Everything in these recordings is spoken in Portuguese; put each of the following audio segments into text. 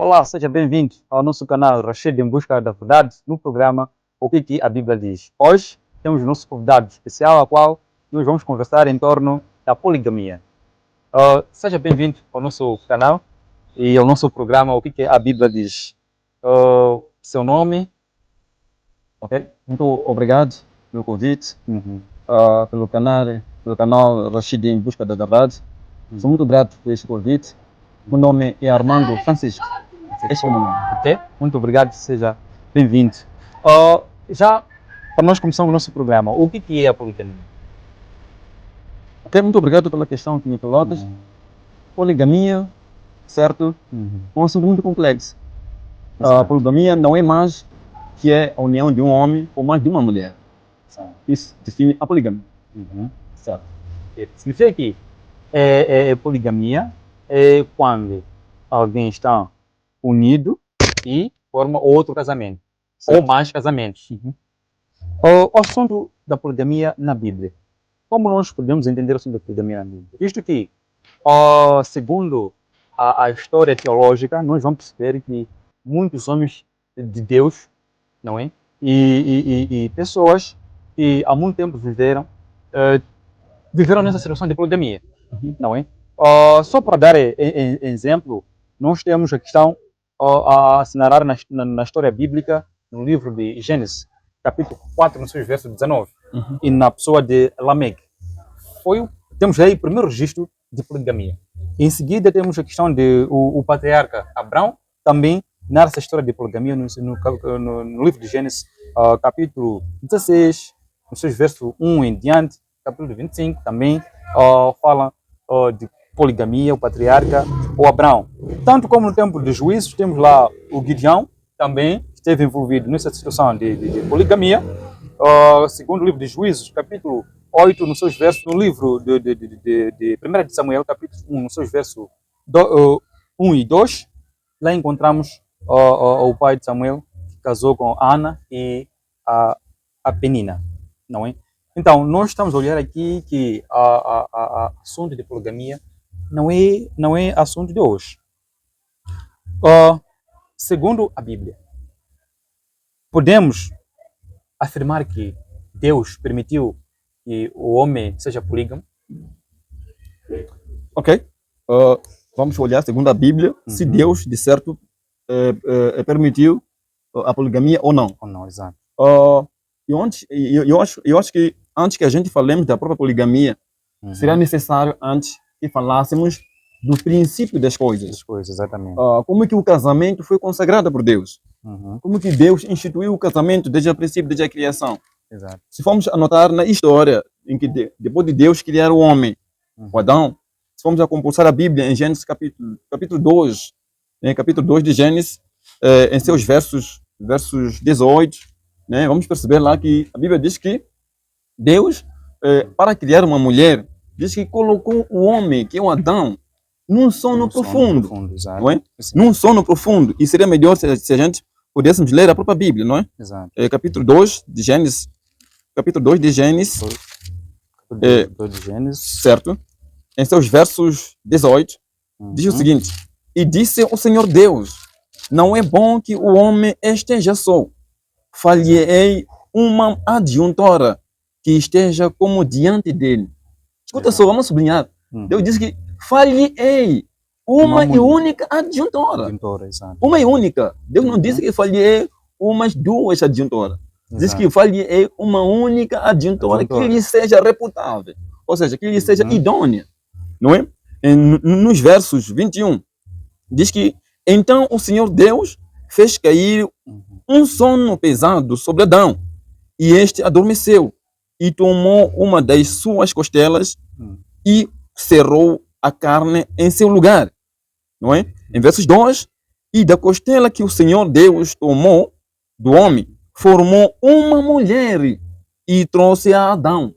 Olá, seja bem-vindo ao nosso canal Rachid em Busca da Verdade, no programa O que a Bíblia diz. Hoje temos nosso convidado especial, a qual nós vamos conversar em torno da poligamia. Seja bem-vindo ao nosso canal e ao nosso programa O que a Bíblia diz. Seu nome? Ok, muito obrigado pelo convite, pelo canal Rachid em Busca da Verdade. Sou muito grato por este convite. Meu nome é Armando Francisco. Este é o meu nome. Ok, muito obrigado, seja bem-vindo. Já para nós começarmos o nosso programa, o que é a poligamia? Ok, muito obrigado pela questão que me colocas. Poligamia, certo? É um assunto muito complexo. A poligamia não é mais que é a união de um homem com mais de uma mulher. Isso define a poligamia. Certo. Significa que poligamia é quando alguém está unido e forma outro casamento, Certo. ou mais casamentos. O assunto da poligamia na Bíblia. Como nós podemos entender o assunto da poligamia na Bíblia? Visto que, segundo a história teológica, nós vamos perceber que muitos homens de Deus, não é? E pessoas que há muito tempo viveram nessa situação de poligamia, não é? Só para dar exemplo, nós temos a questão a se narrar na história bíblica, no livro de Gênesis, capítulo 4, no seu verso 19, e na pessoa de Lameque. Temos aí o primeiro registro de poligamia. Em seguida, temos a questão de o patriarca Abraão, também narra essa história de poligamia no livro de Gênesis, capítulo 16, no seu verso 1 em diante, capítulo 25, também fala de poligamia, o patriarca, o Abraão. Tanto como no tempo dos juízes, temos lá o Gideão, também esteve envolvido nessa situação de poligamia. Segundo o livro de Juízes, capítulo 8, nos seus versos, no livro de 1 de Samuel, capítulo 1, nos seus versos 1 e 2, lá encontramos o pai de Samuel, que casou com Ana e a Penina, não é? Então, nós estamos a olhar aqui que o assunto de poligamia não é assunto de hoje. Segundo a Bíblia, podemos afirmar que Deus permitiu que o homem seja polígamo? Ok, vamos olhar segundo a Bíblia se Deus, de certo, permitiu a poligamia ou não. Ou não, exato. Eu acho que antes que a gente falemos da própria poligamia, seria necessário antes que falássemos do princípio das coisas. Exatamente. Como é que o casamento foi consagrado por Deus? Como que Deus instituiu o casamento desde o princípio, desde a criação? Exato. Se formos anotar na história em que depois de Deus criar o homem, o Adão, se formos a compulsar a Bíblia em Gênesis capítulo 2, capítulo 2 de Gênesis, em seus versos 18, né, vamos perceber lá que a Bíblia diz que Deus, para criar uma mulher, diz que colocou o homem, que é o Adão, num sono profundo. Não é? Num sono profundo. E seria melhor se a gente pudéssemos ler a própria Bíblia, não é? Exato. Capítulo 2 de Gênesis. Capítulo 2 de Gênesis. Certo? Em seus versos 18, diz o seguinte: E disse o Senhor Deus: Não é bom que o homem esteja só. Far-lhe-ei uma adjuntora que esteja como diante dele. Escuta só, vamos sublinhar. Deus disse que far-lhe-ei uma e única adjuntora. Uma e única. Deus não disse que far-lhe-ei umas duas adjuntoras. Diz que far-lhe-ei uma única adjuntora que lhe seja reputável. Ou seja, que lhe seja idônea. Não é? Nos versos 21, diz que então o Senhor Deus fez cair um sono pesado sobre Adão, e este adormeceu, e tomou uma das suas costelas e cerrou a carne em seu lugar. Não é? Em versos 2, e da costela que o Senhor Deus tomou do homem, formou uma mulher e trouxe a Adão.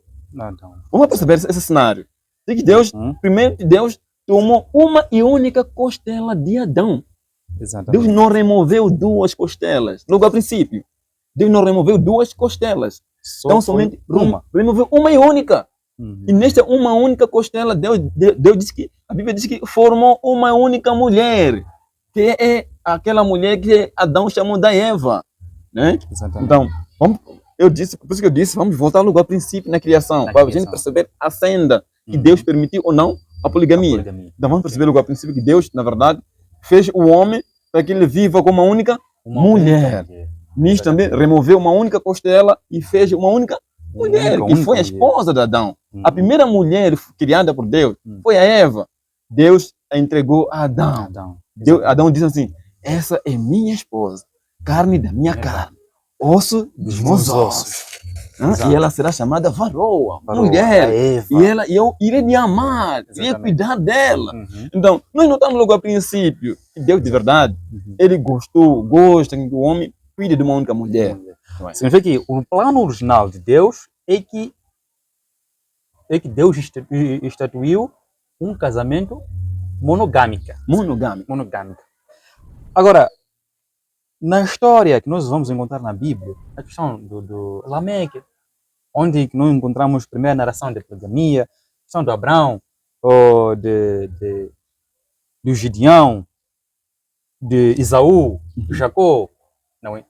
Vamos perceber esse cenário. De que Deus, primeiro Deus tomou uma e única costela de Adão. Exatamente. Deus não removeu duas costelas. Logo a princípio, Deus não removeu duas costelas. Então somente removeu uma e única. E nesta uma única costela, Deus disse que, a Bíblia diz que formou uma única mulher, que é aquela mulher que Adão chamou da Eva, né? Exatamente. Então, por isso que eu disse, vamos voltar logo ao princípio na criação, Na para a criação. gente perceber a senda que Uhum. Deus permitiu ou não a poligamia. Então vamos perceber logo ao princípio que Deus, na verdade, fez o homem para que ele viva com uma única mulher. Nisso também removeu uma única costela e fez uma única mulher, que foi a esposa de Adão. A primeira mulher criada por Deus foi a Eva. Deus a entregou a Adão. Adão disse assim: essa é minha esposa, carne da minha carne, osso dos meus ossos. E ela será chamada varoa, mulher. E eu irei lhe amar, irei cuidar dela. Então, nós notamos logo a princípio que Deus, de verdade, ele gosta que o homem cuide de uma única mulher. Significa que o plano original de Deus é que Deus estatuiu um casamento monogâmico. Agora, na história que nós vamos encontrar na Bíblia, a questão do Lameque, onde nós encontramos a primeira narração da poligamia, a questão do Abraão, ou do Gideão, de Isaú, do Jacó, não é?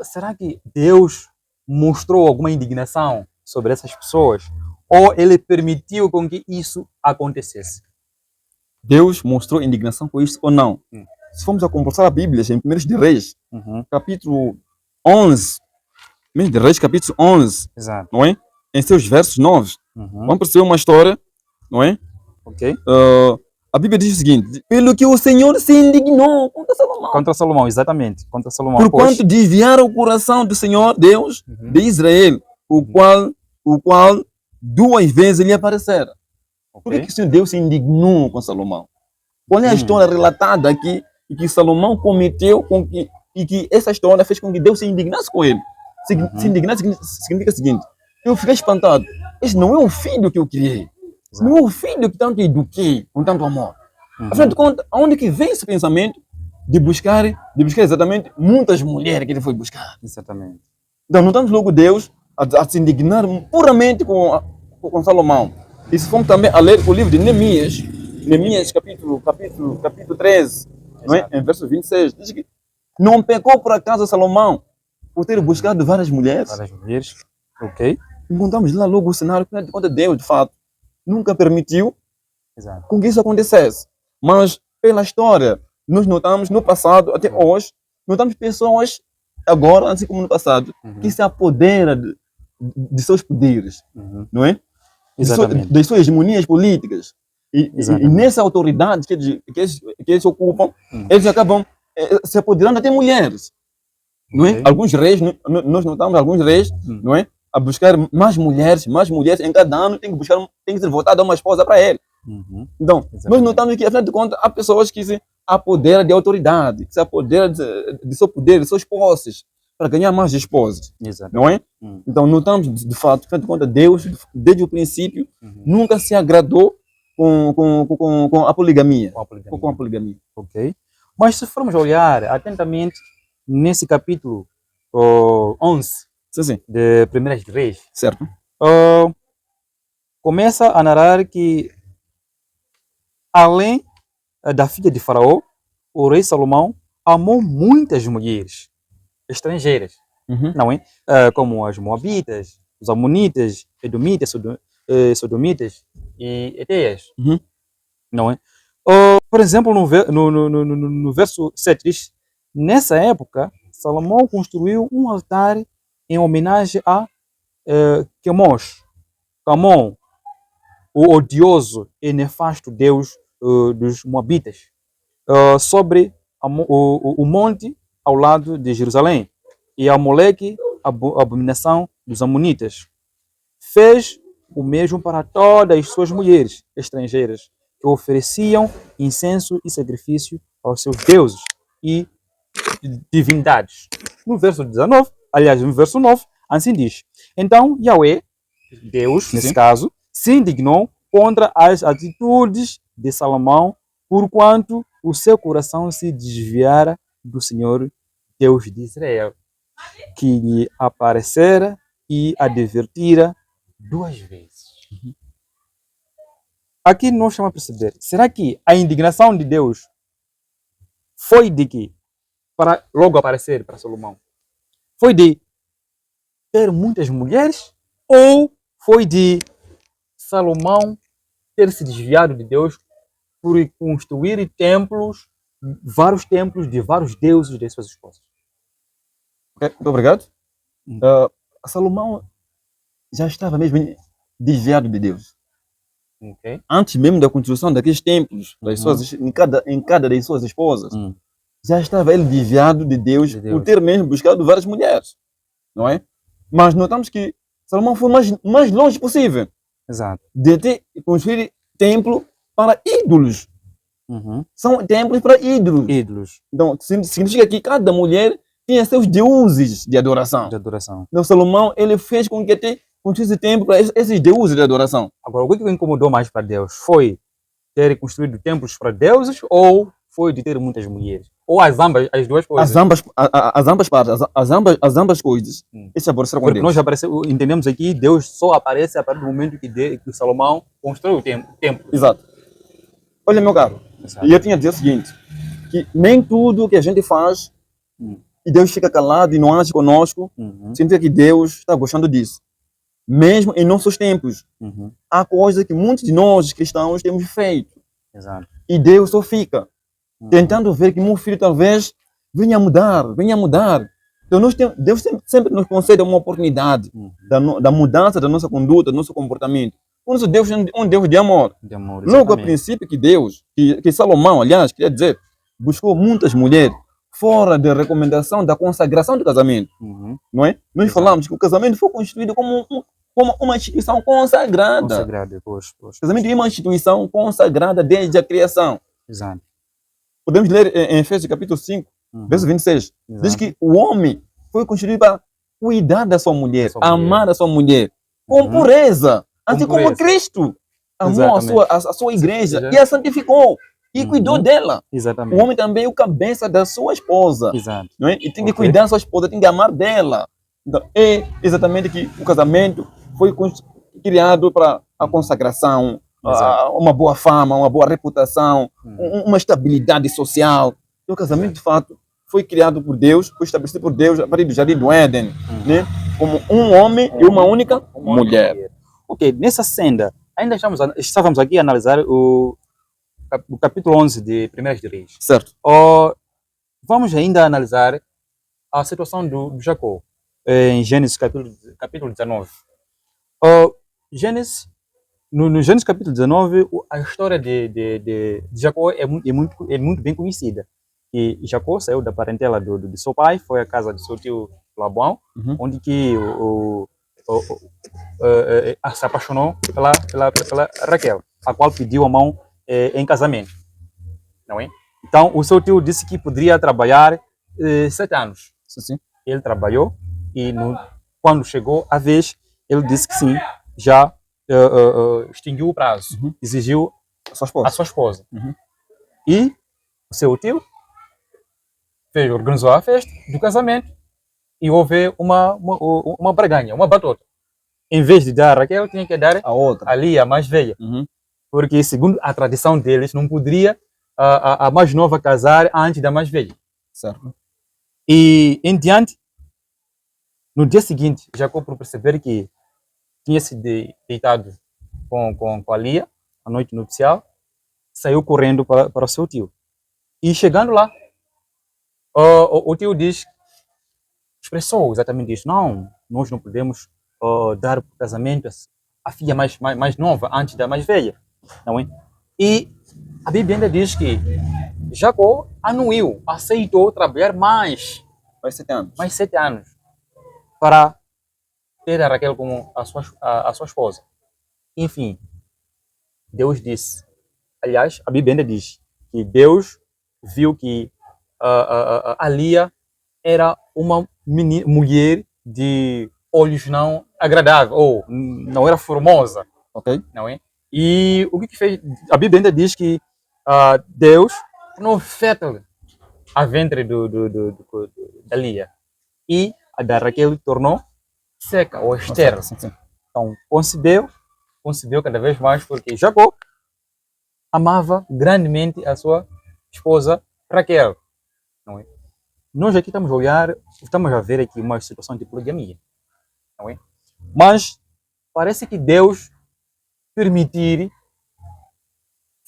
Será que Deus mostrou alguma indignação sobre essas pessoas? Ou ele permitiu com que isso acontecesse? Deus mostrou indignação com isso ou não? Se formos a conversar a Bíblia, em 1 de Reis, capítulo 11, 1 de Reis, capítulo 11, exato, não é? Em seus versos 9, vamos perceber uma história, não é? Ok. A Bíblia diz o seguinte: pelo que o Senhor se indignou contra Salomão. Contra Salomão, exatamente. Contra Salomão. Por quanto desviaram o coração do Senhor, Deus de Israel, o qual 2 vezes lhe aparecera. Por que o Senhor Deus se indignou com Salomão? Qual é a história relatada aqui e que Salomão cometeu e que essa história fez com que Deus se indignasse com ele? Se indignar significa o seguinte: eu fiquei espantado. Esse não é um filho que eu criei. Esse não é um filho que tanto eduquei com tanto amor. Afinal de contas, aonde que vem esse pensamento de buscar exatamente muitas mulheres que ele foi buscar? Exatamente. Então, notamos logo Deus a se indignar puramente com Salomão. E se formos também a ler o livro de Neemias capítulo 13, não é? Em verso 26, diz que não pecou por acaso Salomão por ter buscado várias mulheres. Ok. Encontramos lá logo o cenário que, de conta, Deus, de fato, nunca permitiu com que isso acontecesse. Mas, pela história, nós notamos no passado, até hoje, notamos pessoas, agora, assim como no passado, que se apoderam de seus poderes, não é? De suas hegemonias políticas. E nessa autoridade que eles ocupam, eles acabam se apoderando até mulheres. Não é? Alguns reis, nós notamos alguns reis, não é? A buscar mais mulheres em cada ano, tem que ser votada uma esposa para ele. Então, nós notamos que, afinal de contas, há pessoas que se apoderam de autoridade, que se apoderam de seu poder, de suas posses, para ganhar mais esposas. Não é? Então, notamos, de fato, afinal de contas, Deus, desde o princípio, nunca se agradou com a poligamia. Com a poligamia. Ok. Mas se formos olhar atentamente nesse capítulo 11 de Primeiras de Reis, certo? Começa a narrar que, além da filha de Faraó, o rei Salomão amou muitas mulheres estrangeiras, não é? Como as Moabitas, os Amonitas, Edomitas, Sodomitas e Eteias, não é? Por exemplo, no verso 7 diz: nessa época, Salomão construiu um altar em homenagem a Quemos, Camon, o odioso e nefasto deus dos Moabitas, sobre o monte ao lado de Jerusalém, e a Moleque, a abominação dos Amonitas. Fez o mesmo para todas as suas mulheres estrangeiras, que ofereciam incenso e sacrifício aos seus deuses e divindades. No verso 19, aliás, no verso 9, assim diz: então Yahweh, Deus, nesse caso, se indignou contra as atitudes de Salomão, porquanto o seu coração se desviara do Senhor, Deus de Israel, que lhe aparecera e advertira 2 vezes. Aqui nós estamos a perceber, será que a indignação de Deus foi de que, para logo aparecer para Salomão, foi de ter muitas mulheres ou foi de Salomão ter se desviado de Deus por construir templos, vários templos de vários deuses de suas esposas? Ok, muito obrigado. Hum. Salomão já estava mesmo desviado de Deus. Ok. Antes mesmo da construção daqueles templos, em cada das suas esposas, já estava ele desviado de Deus, por ter mesmo buscado várias mulheres, não é? Mas notamos que Salomão foi mais longe possível. Exato. De ter construir templo para ídolos. São templos para ídolos. Então, significa que cada mulher tinha seus deuses de adoração. Então, Salomão, ele fez com que construísse templo para esses deuses de adoração. Agora, o que o incomodou mais para Deus? Foi ter construído templos para deuses ou foi de ter muitas mulheres? Ou as duas coisas? As ambas coisas. Esse aborrecer com Porque Deus. nós entendemos aqui, Deus só aparece a partir do momento que Salomão construiu o templo. Exato. Olha, meu caro, e eu tinha a dizer o seguinte, que nem tudo que a gente faz e Deus fica calado e não age conosco, significa que Deus está gostando disso. Mesmo em nossos tempos, há coisas que muitos de nós cristãos temos feito. Exato. E Deus só fica tentando ver que meu filho talvez venha mudar. Então Deus sempre nos concede uma oportunidade da mudança da nossa conduta, do nosso comportamento. O nosso Deus é um Deus de amor. Logo, a princípio que Salomão, aliás, queria dizer, buscou muitas mulheres fora da recomendação da consagração do casamento. Não é? Nós falamos que o casamento foi construído como uma instituição consagrada. O casamento é uma instituição consagrada desde a criação. Exato. Podemos ler em Efésios capítulo 5, verso 26. Exato. Diz que o homem foi construído para cuidar da sua mulher, amar a sua mulher, com pureza. Assim como Cristo amou a sua igreja e a santificou e cuidou dela. Exatamente. O homem também é o cabeça da sua esposa. Exato. Não é? E tem que cuidar da sua esposa, tem que amar dela. Então, é exatamente que o casamento foi criado para a consagração, uma boa fama, uma boa reputação, uma estabilidade social. E o casamento, de fato, foi criado por Deus, foi estabelecido por Deus a partir do Jardim do Éden, né? Como um homem e uma única mulher. Ok, nessa senda, ainda estávamos aqui a analisar o capítulo 11 de 1 de Reis. Certo. Vamos ainda analisar a situação do Jacó, em Gênesis capítulo 19. No Gênesis capítulo 19, a história de Jacó é muito bem conhecida. E Jacó saiu da parentela de seu pai, foi à casa de seu tio Labão, onde que se apaixonou pela Raquel, a qual pediu a mão em casamento. Não é? Então, o seu tio disse que poderia trabalhar 7 anos. Sim. Ele trabalhou e quando chegou a vez, ele disse que sim, já extinguiu o prazo, exigiu a sua esposa. E o seu tio organizou a festa do casamento e houve uma barganha, uma batota. Em vez de dar a Raquel, tinha que dar a outra, ali, a mais velha. Porque, segundo a tradição deles, não poderia a mais nova casar antes da mais velha. Certo. E, em diante, no dia seguinte, Jacó, por perceber que tinha se deitado com a Lia, a noite nupcial, saiu correndo para o seu tio. E chegando lá, o tio expressou exatamente isso. Não, nós não podemos dar por casamento a filha mais nova antes da mais velha. Não é? E a Bíblia ainda diz que Jacó anuiu, aceitou trabalhar mais 7 anos para ter a Raquel como a sua esposa. Enfim, Deus disse, aliás, a Bíblia ainda diz que Deus viu que a Lia era uma mulher de olhos não agradáveis, ou não era formosa, ok? Não é? E o que fez? A Bíblia ainda diz que Deus tornou fértil a ventre da Lia e a da Raquel tornou seca ou estéril. Sim. Então concebeu cada vez mais, porque Jacó amava grandemente a sua esposa Raquel. não é? Nós aqui estamos a olhar, estamos a ver aqui uma situação de poligamia, não é? Mas parece que Deus permitir,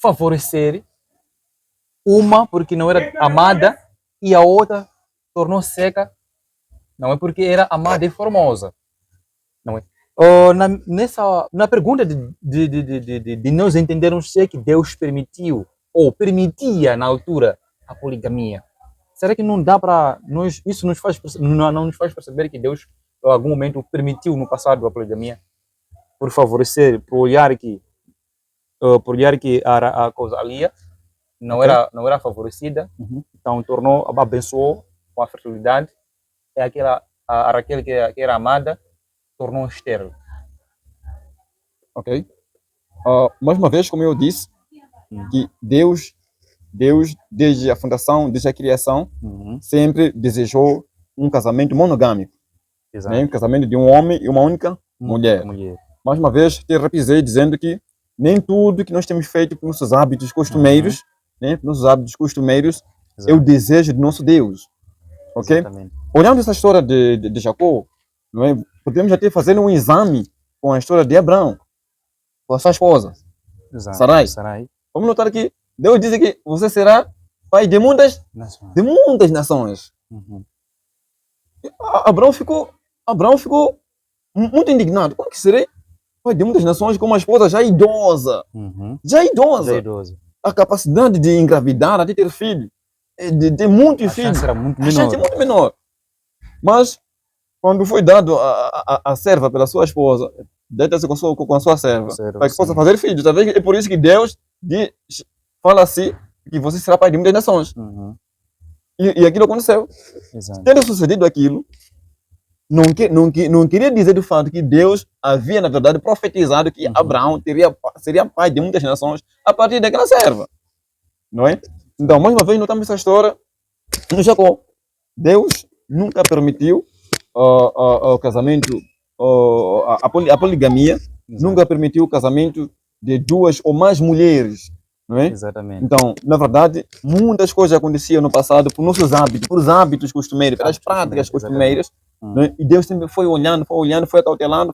favorecer uma porque não era amada e a outra tornou seca, não é porque era amada e formosa, não é? Na pergunta de nós entendermos se é que Deus permitiu ou permitia na altura a poligamia, será que não dá para nós, isso não nos faz perceber que Deus em algum momento permitiu no passado a poligamia por favorecer, por olhar que a coisa ali não era favorecida, então tornou, abençoou com a fertilidade, é a Raquel que era amada tornou estéril. Ok? Mais uma vez, como eu disse, que Deus, desde a fundação, desde a criação, sempre desejou um casamento monogâmico. Exato. Né? Um casamento de um homem e uma única mulher. Mais uma vez, te repisei dizendo que nem tudo que nós temos feito por nossos hábitos costumeiros, né? Nossos hábitos costumeiros, é o desejo do nosso Deus. Ok? Exatamente. Olhando essa história de Jacó, não é? Podemos até fazer um exame com a história de Abraão, com a sua esposa, Sarai. Vamos notar que Deus diz que você será pai de muitas nações. Abraão ficou muito indignado. Como que serei pai de muitas nações com uma esposa já idosa? Já idosa. A capacidade de engravidar, de ter filho, de ter muitos filhos, a chance é muito menor. Mas, quando foi dado a serva pela sua esposa, deita-se com a sua serva, para que possa fazer filhos. Talvez é por isso que Deus fala assim, que você será pai de muitas nações. E aquilo aconteceu. Tendo sucedido aquilo, não queria dizer do fato que Deus havia, na verdade, profetizado que Abraão seria pai de muitas nações a partir daquela serva. Não é? Então, mais uma vez, notamos essa história no Jacó. Deus nunca permitiu o casamento, a poligamia, nunca permitiu o casamento de duas ou mais mulheres. Não é? Exatamente. Então, na verdade, muitas coisas aconteciam no passado por nossos hábitos, por os hábitos costumeiros, pelas práticas costumeiras. Né? E Deus sempre foi olhando, foi acautelando.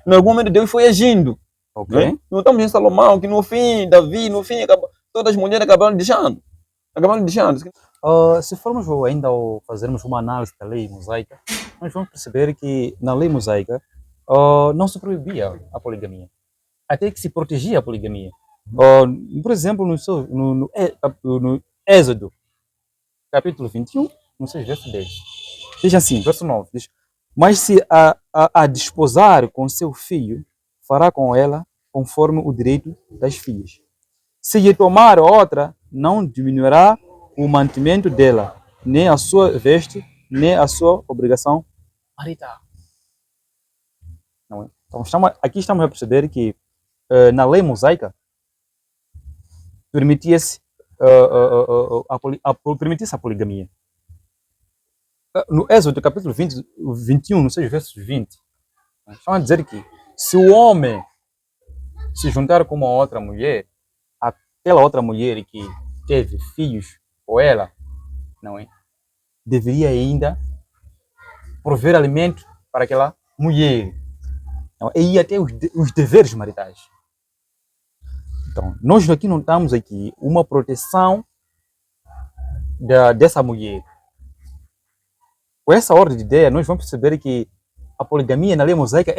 Em algum momento Deus foi agindo. Okay. Né? Não estamos em Salomão, que no fim, Davi, todas as mulheres acabaram deixando. Se formos ainda fazermos uma análise da lei mosaica, nós vamos perceber que na lei mosaica não se proibia a poligamia, até que se protegia a poligamia. Por exemplo, no Êxodo, capítulo 21, não sei, verso 10. Diz assim, verso 9, diz: mas se a desposar com seu filho, fará com ela conforme o direito das filhas. Se lhe tomar outra, não diminuirá o mantimento dela, nem a sua veste, nem a sua obrigação marital. Não é? Então, aqui estamos a perceber que na lei mosaica permitia-se a poligamia. No Êxodo, capítulo 21, não sei, versos 20, estão a dizer que se o homem se juntar com uma outra mulher, aquela outra mulher que teve filhos com ela, não é? Deveria ainda prover alimento para aquela mulher. Não, e ia ter os deveres maritais. Então, nós aqui não estamos aqui uma proteção dessa mulher. Com essa ordem de ideia, nós vamos perceber que a poligamia na lei mosaica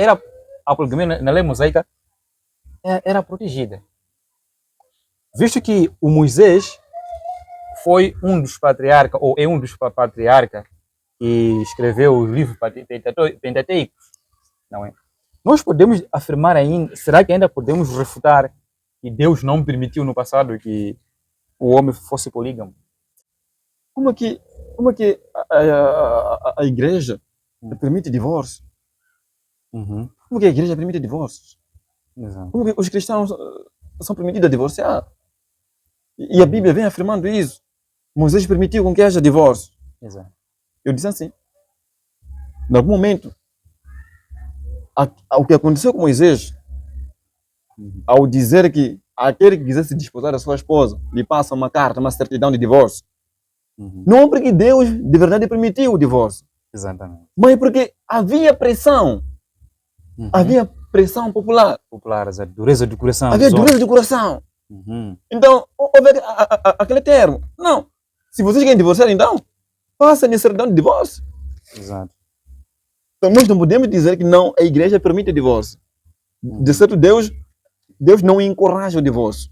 era protegida. Visto que o Moisés foi um dos patriarcas, ou é um dos patriarcas que escreveu os livros pentateucos, não é? Nós podemos afirmar ainda, será que ainda podemos refutar que Deus não permitiu no passado que o homem fosse polígamo? Como que a igreja permite divórcio? Como que a igreja permite divórcios? Como que os cristãos são permitidos a divorciar? E a Bíblia vem afirmando isso. Moisés permitiu com que haja divórcio. Exato. Eu disse assim, em algum momento, o que aconteceu com Moisés, ao dizer que aquele que quisesse desposar a sua esposa lhe passa uma carta, uma certidão de divórcio, Não porque Deus de verdade permitiu o divórcio, Exatamente. mas porque havia pressão. Havia pressão popular. Popular, a dureza do coração. Havia dos dureza de coração. homens. Então, houve aquele termo. Não. Se vocês querem divorciar, então, façam a certidão de divórcio. Exato. Então, nós não podemos dizer que não, a igreja permite o divórcio. De certo, Deus não encoraja o divórcio.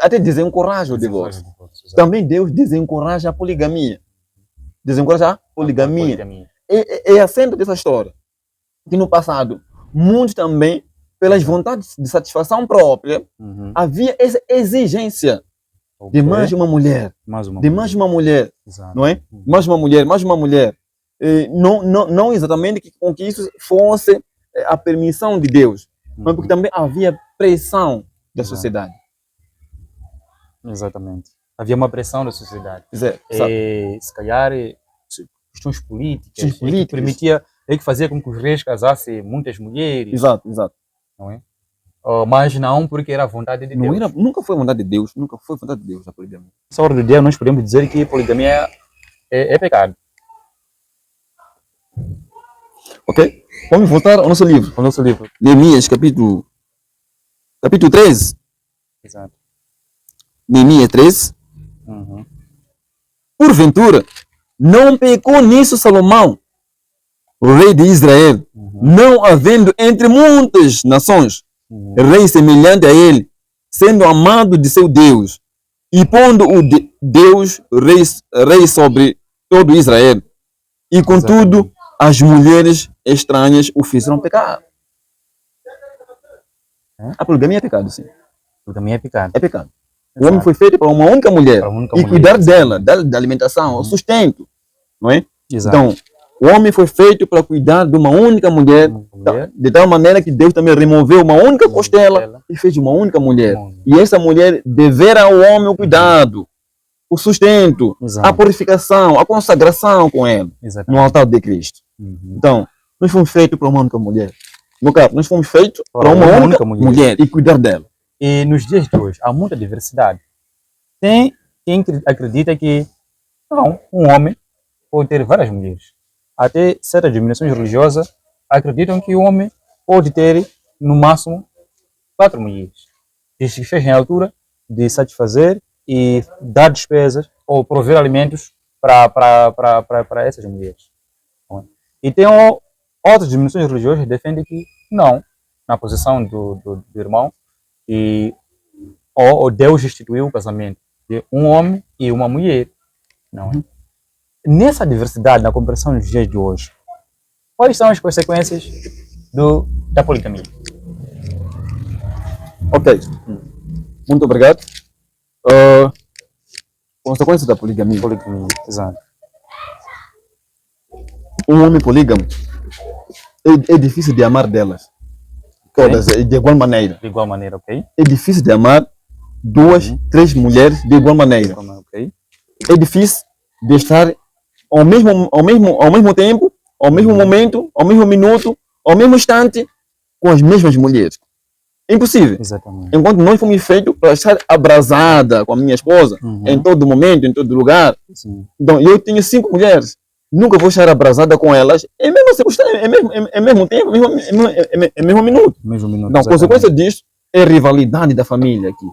Até desencoraja o divórcio. Exato. Também Deus desencoraja a poligamia. Desencoraja a poligamia. É a centro dessa história. Que no passado, muitos também, pelas vontades de satisfação própria, havia essa exigência de mais uma mulher. De mais uma mulher. Exato. Não é? Mais uma mulher, mais uma mulher. Não exatamente com que isso fosse a permissão de Deus, mas porque também havia pressão da Exato. sociedade. Exatamente. Havia uma pressão da sociedade. Se calhar, questões políticas. Questões políticas. Que permitia, que fazia com que os reis casassem muitas mulheres. Exato, exato. Não é? Mas não porque era a vontade de Deus. Nunca foi vontade de Deus, nunca foi vontade de Deus a poligamia. Nessa hora do dia, nós podemos dizer que poligamia é pecado. Ok? Vamos voltar ao nosso livro. O nosso livro. Neemias, capítulo 13. Exato. Neemias 13. Porventura, não pecou nisso Salomão, o rei de Israel, não havendo entre muitas nações rei semelhante a ele, sendo amado de seu Deus, e pondo o Deus rei sobre todo Israel. E contudo, as mulheres estranhas o fizeram pecar. A poligamia é pecado, sim. Poligamia é pecado. É pecado. Exato. O homem foi feito para uma única mulher e cuidar dela, da alimentação, o sustento, não é? Exato. Então, o homem foi feito para cuidar de uma única mulher, de tal maneira que Deus também removeu uma única costela e fez uma única mulher. E essa mulher devera ao homem o cuidado, o sustento, Exato. a purificação, a consagração com ela, no altar de Cristo. Então, nós fomos feitos para uma única mulher. No caso, nós fomos feitos para uma única mulher e cuidar dela. E nos dias de hoje há muita diversidade. Tem quem acredita que não, um homem pode ter várias mulheres. Até certas denominações religiosas acreditam que o homem pode ter no máximo 4 mulheres. Desde que esteja em altura de satisfazer e dar despesas ou prover alimentos para essas mulheres. E tem outras denominações religiosas que defendem que não, na posição do irmão, e ou Deus instituiu o casamento de um homem e uma mulher. Não é? Nessa diversidade, na compreensão dos dias de hoje, quais são as consequências da poligamia? Ok. Muito obrigado. Consequências da poligamia. Exato. Um homem polígamo é difícil de amar delas. Todas, de igual maneira. De igual maneira, ok? É difícil de amar 2, 3 mulheres de igual maneira. Ok. É difícil de estar ao mesmo tempo, ao mesmo momento, ao mesmo minuto, ao mesmo instante, com as mesmas mulheres. É impossível. Exatamente. Enquanto nós fomos feitos para estar abrasada com a minha esposa, em todo momento, em todo lugar. Sim. Então, eu tenho 5 mulheres. Nunca vou estar abrasada com elas. É mesmo circunstância, é mesmo tempo, é mesmo minuto. Então, a consequência disso é rivalidade da família aqui.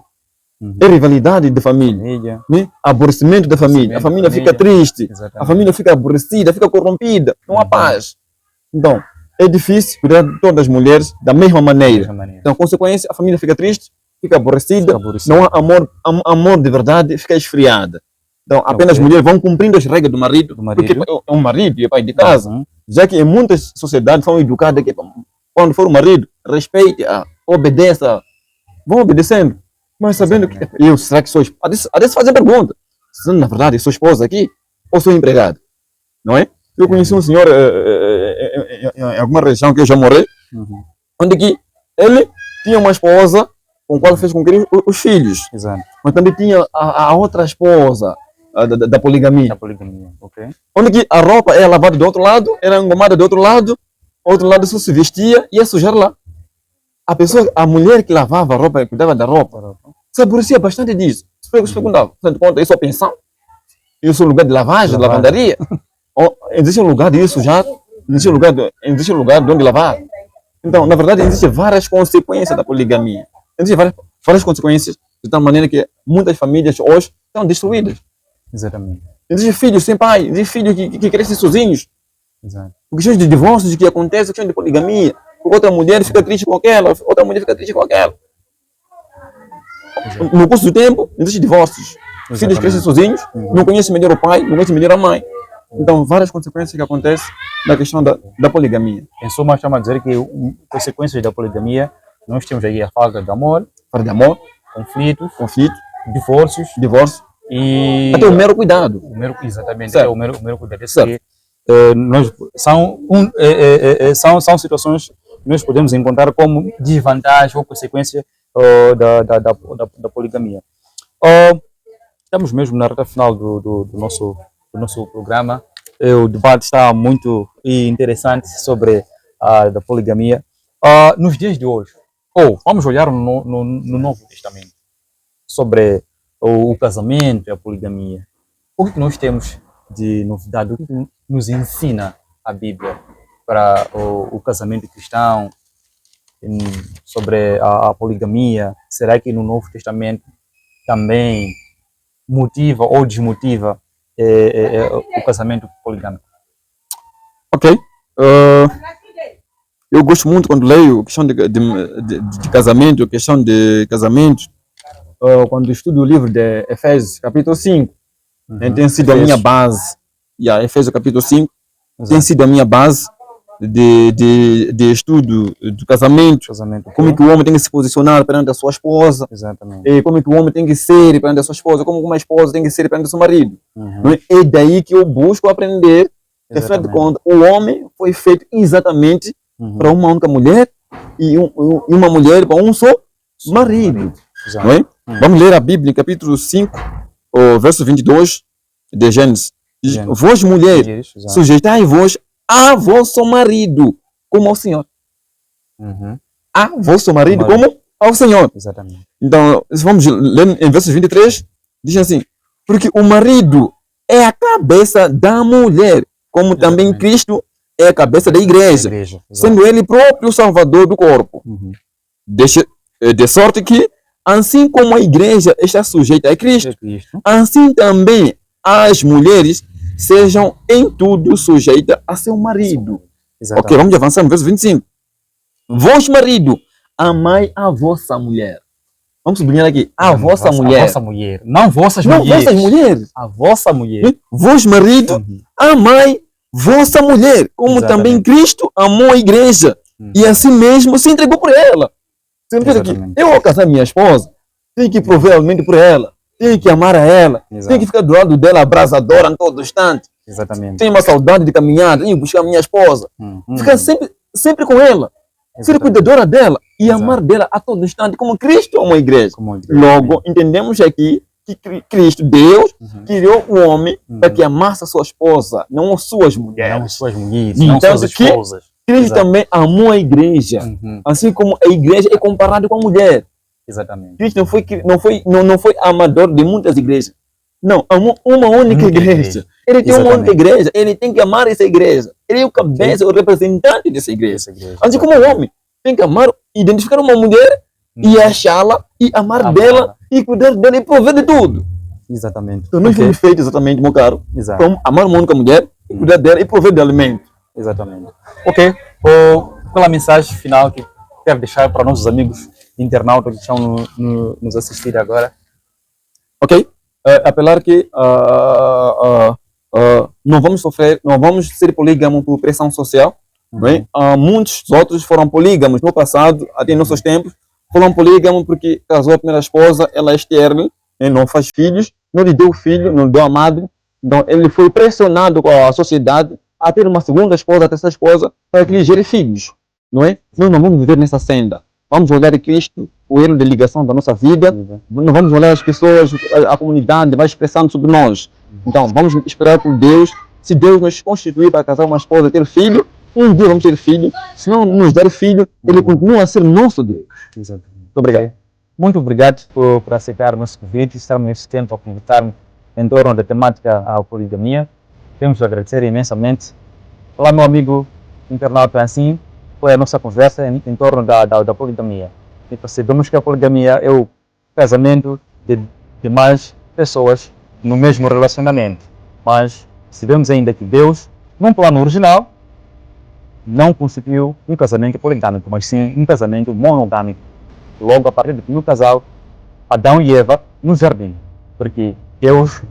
É rivalidade da família. Né? Aborrecimento da família. A família fica triste. Exatamente. A família fica aborrecida, fica corrompida. Não há paz. Então, é difícil cuidar de todas as mulheres da mesma maneira. Então, a consequência, a família fica triste, fica aborrecida. Não há amor de verdade, fica esfriada. Então, apenas as mulheres vão cumprindo as regras do marido, porque é um marido e é pai de casa. Já que em muitas sociedades são educadas que quando for o marido, respeite, obedeça, vão obedecendo. Mas sabendo que será que sou esposa? A vezes fazer pergunta. Se na verdade sou esposa aqui ou sou empregado? Não é? Eu conheci um senhor em alguma região que eu já morei, onde que ele tinha uma esposa com a qual fez com que os filhos. Exato. Mas também tinha a outra esposa da poligamia. Da poligamia, ok. Onde que a roupa era lavada do outro lado, era engomada do outro lado só se vestia e ia sujar lá. A mulher que lavava a roupa, que cuidava da roupa, se aborrecia bastante disso. Se perguntava, você conta isso a pensão? Isso é um lugar de lavagem, de lavandaria? Ou existe um lugar de sujar? Existe um lugar de onde lavar? Então, na verdade, existem várias consequências da poligamia. Existem várias consequências, de tal maneira que muitas famílias hoje estão destruídas. Exatamente. Existem filhos sem pai, existem filhos que crescem sozinhos. Exato. Por questões de divórcios que acontecem, questões de poligamia. Outra mulher fica triste com aquela, outra mulher fica triste com aquela. No curso do tempo, existem divórcios. Os filhos crescem sozinhos, não conhecem melhor o pai, não conhecem melhor a mãe. Então, várias consequências que acontecem na questão da poligamia. Em suma, estamos a dizer que consequências da poligamia, nós temos aí a falta de amor, conflitos, divórcios, e até o mero cuidado. Exatamente, certo. É o mero cuidado. Certo. São situações que nós podemos encontrar como desvantagem ou consequência da poligamia. Estamos mesmo na reta final do nosso programa. O debate está muito interessante sobre a poligamia. Nos dias de hoje, vamos olhar no Novo Testamento sobre o casamento e a poligamia. O que nós temos de novidade? O que nos ensina a Bíblia para o casamento cristão, sobre a poligamia? Será que no Novo Testamento também motiva ou desmotiva o casamento poligâmico? Ok. Eu gosto muito quando leio a questão de casamento, quando estudo o livro de Efésios, capítulo 5. Tem sido a minha base. Efésios, capítulo 5, tem sido a minha base de estudo do casamento. Como é que o homem tem que se posicionar perante a sua esposa. Exatamente. E como é que o homem tem que ser perante a sua esposa, como uma esposa tem que ser perante o seu marido. É daí que eu busco aprender. Afinal de contas, o homem foi feito exatamente para uma única mulher e uma mulher para um só marido. Não é? Vamos ler a Bíblia, capítulo 5, verso 22 de Gênesis. Vós, mulheres, sujeitai-vos a vosso marido como ao Senhor. A vosso marido como ao Senhor. Exatamente. Então, vamos ler em verso 23, diz assim: porque o marido é a cabeça da mulher, como também Cristo é a cabeça da igreja, sendo ele próprio o salvador do corpo. De sorte que, assim como a igreja está sujeita a Cristo, assim também as mulheres sejam em tudo sujeitas a seu marido. Ok, vamos avançar no verso 25. Vós, marido, amai a vossa mulher. Vamos sublinhar aqui, a vossa mulher. A vossa mulher. Não vossas mulheres. A vossa mulher. Vós, marido, amai vossa mulher, como também Cristo amou a igreja e assim mesmo se entregou por ela. Significa que eu, ao casar minha esposa, tenho que prover alimento por ela, tenho que amar a ela, tenho que ficar do lado dela abrasadora em todo instante. Exatamente. Tenho uma saudade de caminhar, tenho que buscar a minha esposa, ficar sempre com ela, ser cuidadora dela e amar dela a todo instante, como Cristo amou a igreja. Logo, entendemos aqui que Cristo, Deus, criou o homem para que amasse a sua esposa, não as suas mulheres. Não as suas mulheres, então, não as suas esposas. Cristo também amou a igreja, assim como a igreja é comparada com a mulher. Exatamente. Cristo não foi amador de muitas igrejas. Não, amou uma única igreja. Ele tem uma única igreja, ele tem que amar essa igreja. Ele é o cabeça, o representante dessa igreja. Assim como o homem tem que amar, identificar uma mulher e achá-la e amar dela e cuidar dela e prover de tudo. Exatamente. Então nós fomos feitos exatamente, meu caro, para amar uma única mulher, cuidar dela e prover de alimento. Exatamente. Ok. Qual a mensagem final que quero deixar para nossos amigos internautas que estão nos assistir agora? Ok. Apelar que não vamos sofrer, não vamos ser polígamos por pressão social. Bem? Muitos outros foram polígamos no passado, até em nossos tempos, foram polígamos porque casou a primeira esposa, ela é estéril, não faz filhos, não lhe deu filho, não lhe deu a madre. Então ele foi pressionado com a sociedade a ter uma segunda esposa, a terceira esposa, para que lhe gere filhos. Não é? Nós não vamos viver nessa senda. Vamos olhar Cristo, o elo de ligação da nossa vida. Não vamos olhar as pessoas, a comunidade vai expressando sobre nós. Então, vamos esperar por Deus. Se Deus nos constituir para casar uma esposa e ter filho, um dia vamos ter filho. Se não nos der filho, ele continua a ser nosso Deus. Exatamente. Muito obrigado. Muito obrigado por aceitar o nosso convite e estar nesse tempo a conversar em torno da temática da poligamia. Temos a agradecer imensamente. Olá, meu amigo internauta, assim foi a nossa conversa em torno da poligamia. E percebemos que a poligamia é o casamento de mais pessoas no mesmo relacionamento. Mas sabemos ainda que Deus, num plano original, não constituiu um casamento poligâmico, mas sim um casamento monogâmico. Logo, a partir do primeiro casal, Adão e Eva, no jardim. Porque Deus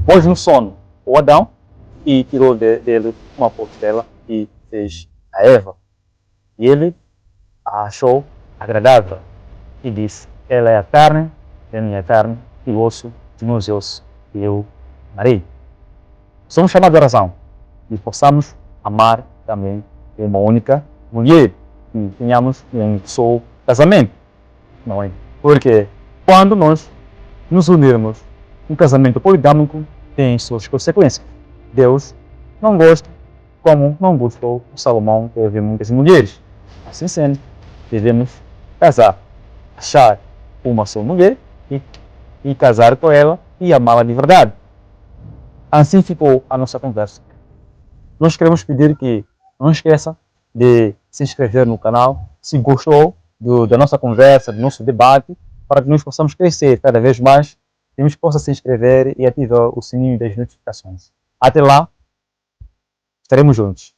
pôs no sono o Adão e tirou dele uma postela e fez a Eva. E ele a achou agradável e disse: ela é a carne da minha carne e o osso dos meus ossos, e eu amarei. Somos chamados à razão e possamos amar também uma única mulher e tenhamos um só casamento, não é? Porque quando nós nos unirmos, um casamento poligâmico tem suas consequências. Deus não gosta, como não gostou o Salomão, que teve muitas mulheres. Assim sendo, devemos casar, achar uma só mulher e casar com ela e amá-la de verdade. Assim ficou a nossa conversa. Nós queremos pedir que não esqueça de se inscrever no canal, se gostou da nossa conversa, do nosso debate, para que nós possamos crescer cada vez mais. Temos que possa se inscrever e ativar o sininho das notificações. Até lá, estaremos juntos.